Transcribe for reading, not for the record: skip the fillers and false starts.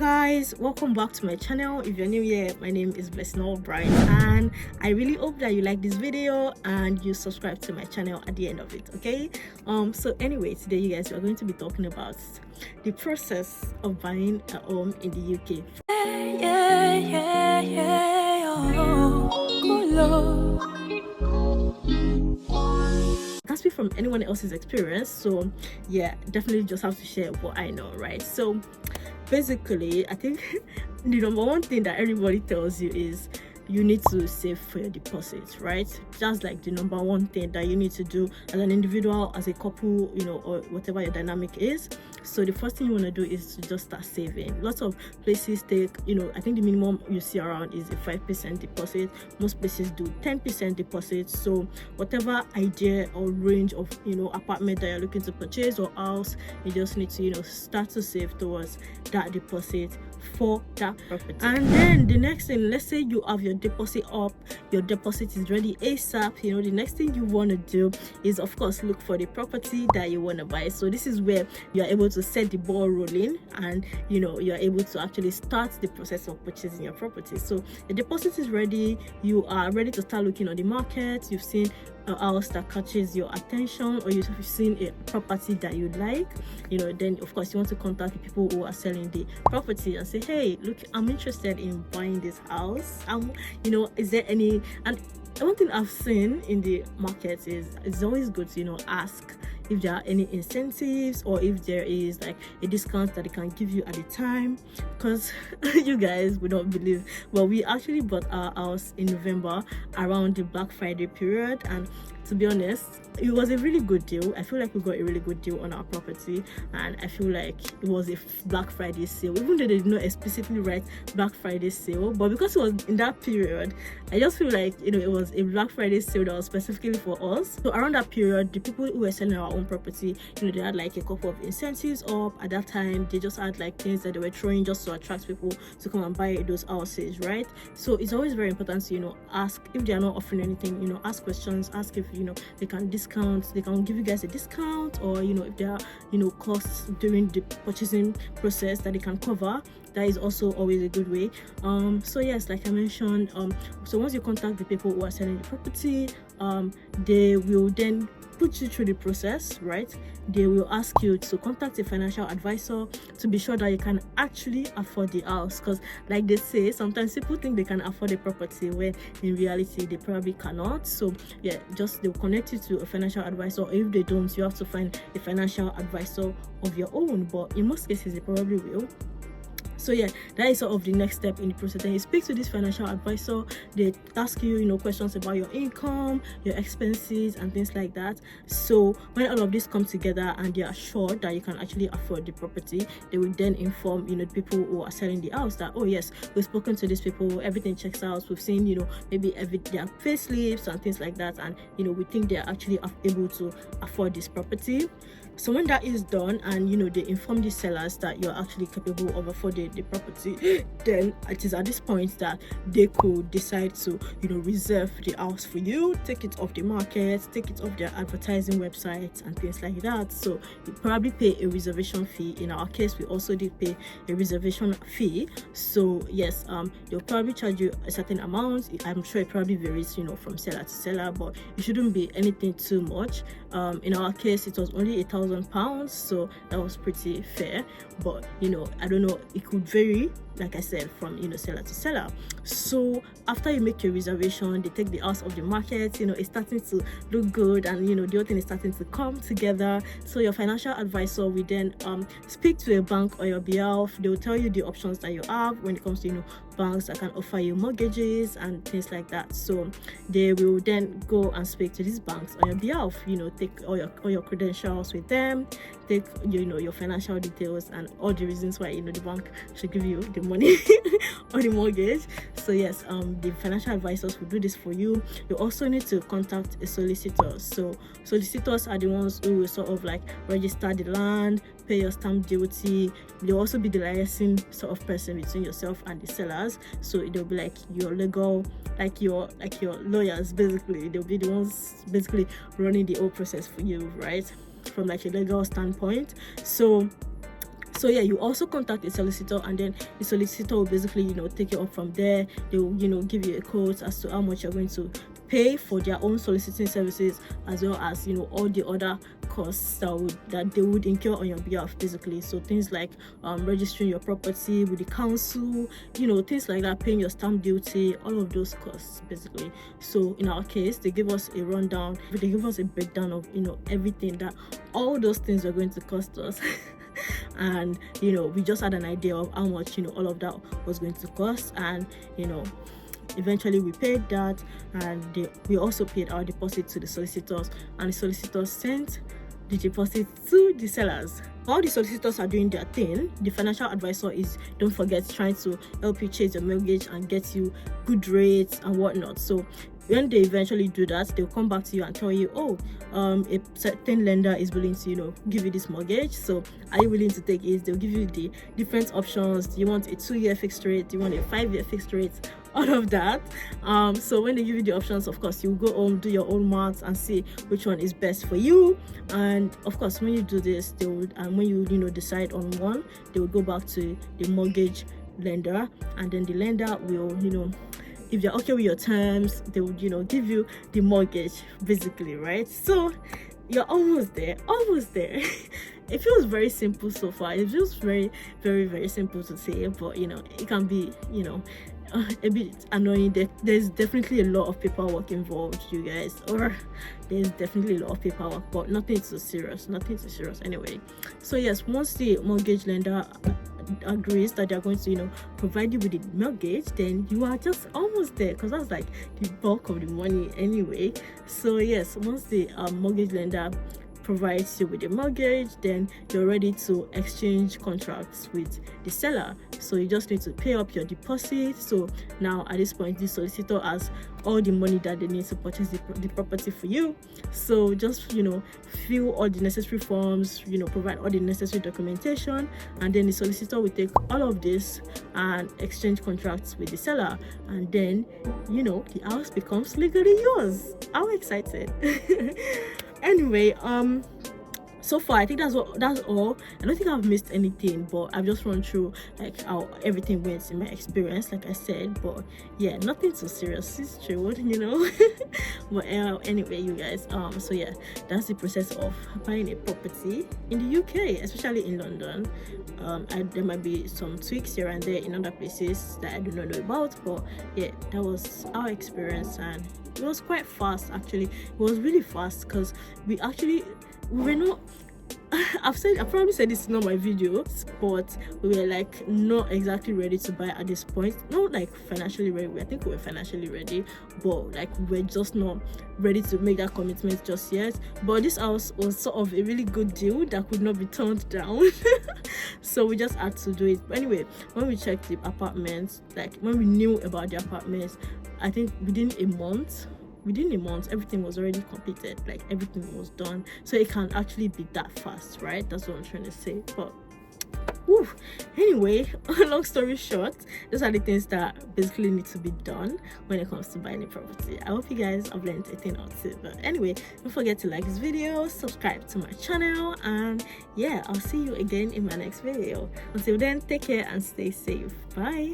Guys, welcome back to my channel. If you're new here, my name is Blessing O'Brien, and I really hope that you like this video and you subscribe to my channel at the end of it. Okay, so anyway, today you guys, we're going to be talking about the process of buying a home in the UK. Can't speak from anyone else's experience, so yeah, definitely just have to share what I know, right? So basically, I think the number one thing that everybody tells you is you need to save for your deposits, right? That's like the number one thing that you need to do as an individual, as a couple, you know, or whatever your dynamic is. So the first thing you want to do is to just start saving. Lots of places take, you know, I think the minimum you see around is a 5% deposit. Most places do 10% deposit. So whatever idea or range of, you know, apartment that you're looking to purchase or house, you just need to, you know, start to save towards that deposit for that property. And then the next thing, let's say you have your deposit up, your deposit is ready ASAP, you know, the next thing you want to do is, of course, look for the property that you want to buy. So this is where you're able to set the ball rolling, and you know, you're able to actually start the process of purchasing your property. So the deposit is ready, you are ready to start looking on the market, you've seen a house that catches your attention, or you've seen a property that you like, you know, then of course you want to contact the people who are selling the property and say, hey, look, I'm interested in buying this house, you know, is there any? And one thing I've seen in the market is it's always good to, you know, ask if there are any incentives or if there is like a discount that they can give you at the time, because you guys would not believe, well, we actually bought our house in November around the Black Friday period, and to be honest, it was a really good deal. I feel like we got a really good deal on our property, and I feel like it was a Black Friday sale, even though they did not explicitly write Black Friday sale, but because it was in that period, I just feel like, you know, it was a Black Friday sale that was specifically for us. So around that period, the people who were selling our own property, you know, they had like a couple of incentives up at that time. They just had like things that they were throwing just to attract people to come and buy those houses, right? So it's always very important to, you know, ask if they are not offering anything, you know, ask questions, ask if, you know, they can discount, they can give you guys a discount, or, you know, if there are, you know, costs during the purchasing process that they can cover. That is also always a good way. So yes, like I mentioned, so once you contact the people who are selling the property, they will then put you through the process, right? They will ask you to contact a financial advisor to be sure that you can actually afford the house, because like they say, sometimes people think they can afford a property when in reality they probably cannot. So yeah, just they'll connect you to a financial advisor. If they don't, you have to find a financial advisor of your own, but in most cases they probably will. So yeah, that is sort of the next step in the process. Then you speak to this financial advisor. They ask you, you know, questions about your income, your expenses, and things like that. So when all of this comes together and they are sure that you can actually afford the property, they will then inform, you know, the people who are selling the house that, oh yes, we've spoken to these people, everything checks out, we've seen, you know, maybe their pay slips and things like that, and you know, we think they are actually able to afford this property. So when that is done, and you know, they inform the sellers that you're actually capable of affording the property, then it is at this point that they could decide to, you know, reserve the house for you, take it off the market, take it off their advertising websites and things like that. So you probably pay a reservation fee. In our case, we also did pay a reservation fee. So yes, they'll probably charge you a certain amount. I'm sure it probably varies, you know, from seller to seller, but it shouldn't be anything too much. In our case, it was only £1,000, so that was pretty fair. But you know, I don't know, it could vary, like I said, from, you know, seller to seller. So after you make your reservation, they take the house off the market, you know, it's starting to look good, and you know, the whole thing is starting to come together. So your financial advisor will then speak to a bank on your behalf. They will tell you the options that you have when it comes to, you know, banks that can offer you mortgages and things like that. So they will then go and speak to these banks on your behalf, you know, take all your credentials with them, take, you know, your financial details and all the reasons why, you know, the bank should give you the money or the mortgage. So yes, the financial advisors will do this for you. You also need to contact a solicitor. So solicitors are the ones who will sort of like register the land, pay your stamp duty. They'll also be the liaising sort of person between yourself and the sellers. So they'll be like your legal, like your lawyers basically. They'll be the ones basically running the whole process for you, right? From like a legal standpoint. So So yeah, you also contact a solicitor, and then the solicitor will basically, you know, take it up from there. They will, you know, give you a quote as to how much you're going to pay for their own soliciting services, as well as, you know, all the other costs that they would incur on your behalf, basically. So things like registering your property with the council, you know, things like that, paying your stamp duty, all of those costs, basically. So in our case, they give us a rundown, they give us a breakdown of, you know, everything that all those things are going to cost us. And, you know, we just had an idea of how much, you know, all of that was going to cost. And, you know, eventually we paid that, and we also paid our deposit to the solicitors, and the solicitors sent the deposit to the sellers. While the solicitors are doing their thing, the financial advisor is, don't forget, trying to help you chase your mortgage and get you good rates and whatnot. So when they eventually do that, they'll come back to you and tell you, oh, a certain lender is willing to, you know, give you this mortgage, so are you willing to take it? They'll give you the different options. Do you want a 2-year fixed rate? Do you want a 5-year fixed rate? All of that. So when they give you the options, of course, you go home, do your own maths and see which one is best for you. And of course, when you do this, they would, and when you know, decide on one, they will go back to the mortgage lender, and then the lender will, you know, if they're okay with your terms, they would, you know, give you the mortgage, basically, right? So you're almost there. It feels very simple so far. It feels very, very, very simple to say, but, you know, it can be, you know, a bit annoying. There's definitely a lot of paperwork involved, you guys, or there's definitely a lot of paperwork, but nothing too serious anyway. So yes, once the mortgage lender agrees that they're going to, you know, provide you with the mortgage, then you are just almost there, because that's like the bulk of the money anyway. So yes, once the mortgage lender provides you with the mortgage, then you're ready to exchange contracts with the seller. So you just need to pay up your deposit. So now at this point, the solicitor has all the money that they need to purchase the property for you. So just, you know, fill all the necessary forms, you know, provide all the necessary documentation, and then the solicitor will take all of this and exchange contracts with the seller, and then, you know, the house becomes legally yours. How excited. Anyway, so far I think that's all. I don't think I've missed anything, but I've just run through like how everything went in my experience, like I said. But yeah, nothing too serious, it's true, you know. But anyway, you guys, so yeah, that's the process of buying a property in the UK, especially in London. There might be some tweaks here and there in other places that I do not know about, but yeah, that was our experience, and it was quite fast. Actually, it was really fast, because we were not I probably said this in all my videos, but we were like not exactly ready to buy at this point. Not like financially ready. I think we were financially ready, but like we're just not ready to make that commitment just yet. But this house was sort of a really good deal that could not be turned down. So we just had to do it. But anyway, when we checked the apartments, like when we knew about the apartments, I think within a month, everything was already completed. Like everything was done, so it can actually be that fast, right? That's what I'm trying to say. But whew. Anyway, long story short, those are the things that basically need to be done when it comes to buying a property. I hope you guys have learned a thing or two. But anyway, don't forget to like this video, subscribe to my channel, and yeah, I'll see you again in my next video. Until then, take care and stay safe. Bye.